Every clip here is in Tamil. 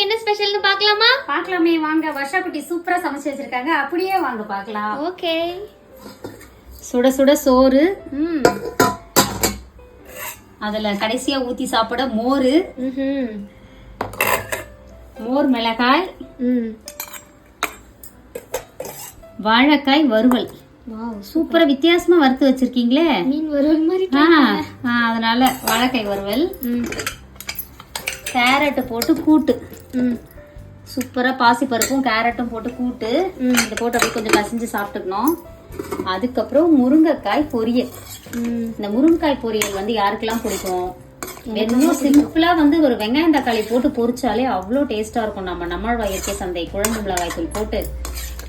இன்னைக்கு என்ன ஸ்பெஷல்னு பார்க்கலாமா? பார்க்கலாமே வாங்க. வர்ஷா குட்டி சூப்பரா சமைச்சு வச்சிருக்காங்க. அப்படியே வாங்க பார்க்கலாம். ஓகே. சுட சுட சோறு, அதுல கடைசியா ஊத்தி சாப்பிட மோரு, மோர் மிளகாய், வாழைக்காய் வறுவல். சூப்பரா வித்தியாசமா வறுத்து வச்சிருக்கீங்களே. மீன் வறுவல் மாதிரி. அதனால வாழைக்காய் வறுவல், கேரட் போட்டு கூட்டு. சூப்பரா பாசி பருப்பும் கேரட்டும் போட்டு கூட்டு. இதை போட்டு அப்படியே கொஞ்சம் கசிஞ்சு சாப்பிட்டுக்கணும். அதுக்கப்புறம் முருங்கைக்காய் பொரியல். இந்த முருங்கைக்காய் பொரியல் வந்து யாருக்கெல்லாம் பிடிக்கும்? வெறும் சிம்பிளா வந்து ஒரு வெங்காயம் தக்காளி போட்டு பொரிச்சாலே அவ்வளோ டேஸ்டா இருக்கும். நம்மளோட இயற்கை சந்தை குழம்பு மிளகாய் தூள் போட்டு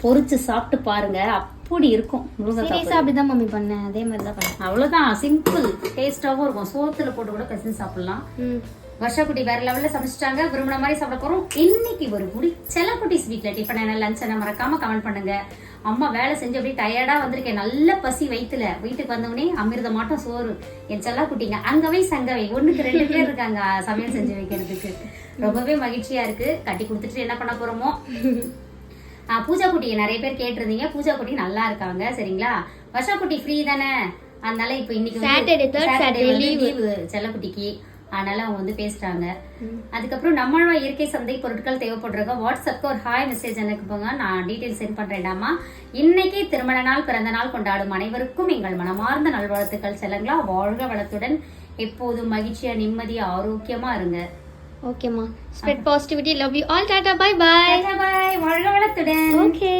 பொரிச்சு சாப்பிட்டு பாருங்க, அப்படி இருக்கும். முருங்கைக்காய் அப்படிதான் மம்மி பண்ணேன், அதே மாதிரி தான் பண்ணேன். அவ்வளவுதான், சிம்பிள், டேஸ்டாவும் இருக்கும். சோத்துல போட்டு கூட கசிஞ்சு சாப்பிடலாம். வர்ஷா குட்டி வேற லெவல்ல சமைச்சிட்டாங்க. விரும்பின மாதிரி சாப்பிட போறோம். இன்னைக்கு ஒரு குடி செல்லக்குட்டி ஸ்வீட்ல டிஃபன் என்ன லஞ்ச் என்ன மறக்காம கமெண்ட் பண்ணுங்க. அம்மா வேலை செஞ்சு அப்படியே டயர்டா வந்திருக்கேன், நல்ல பசி வயித்துல. வீட்டுக்கு வந்தவொடனே அமிர்த மாட்டம் சோறு. என் செல்ல குட்டிங்க அங்கவை சங்கவை 1க்கு 2 பேர் இருக்காங்க சமையல் செஞ்சு வைக்கிறதுக்கு. ரொம்பவே மகிழ்ச்சியா இருக்கு. கட்டி கொடுத்துட்டு என்ன பண்ண போறோமோ. பூஜா குட்டியை நிறைய பேர் கேட்டிருந்தீங்க. பூஜா குட்டி நல்லா இருக்காங்க, சரிங்களா? வர்ஷா குட்டி ஃப்ரீ தானே, அதனால இப்ப இன்னைக்கு சாட்டர்டே லீவு செல்லக்குட்டிக்கு, அதனால அவங்க வந்து பேசுறாங்க. அதுக்கப்புறம் நம்மளோட இயற்கை சந்தை பொருட்கள் தேவைப்படுறவங்க வாட்ஸ்அப்க்கு ஒரு ஹாய் மெசேஜ் அனுப்புங்க, நான் டீட்டெயில் சென்ட் பண்றேன்டாமா. இன்னைக்கு திருமண நாள் பிறந்த நாள் கொண்டாடும் அனைவருக்கும் எங்கள் மனமார்ந்த நல்வாழ்த்துக்கள். செல்லுங்களா, வாழ்க வளத்துடன், எப்போதும் மகிழ்ச்சியா நிம்மதியா ஆரோக்கியமா இருங்க. ஓகேமா. Spread positivity. Love you all. டாடா, பை பை. டாடா பை. வாழ்க வளத்துடன். ஓகே.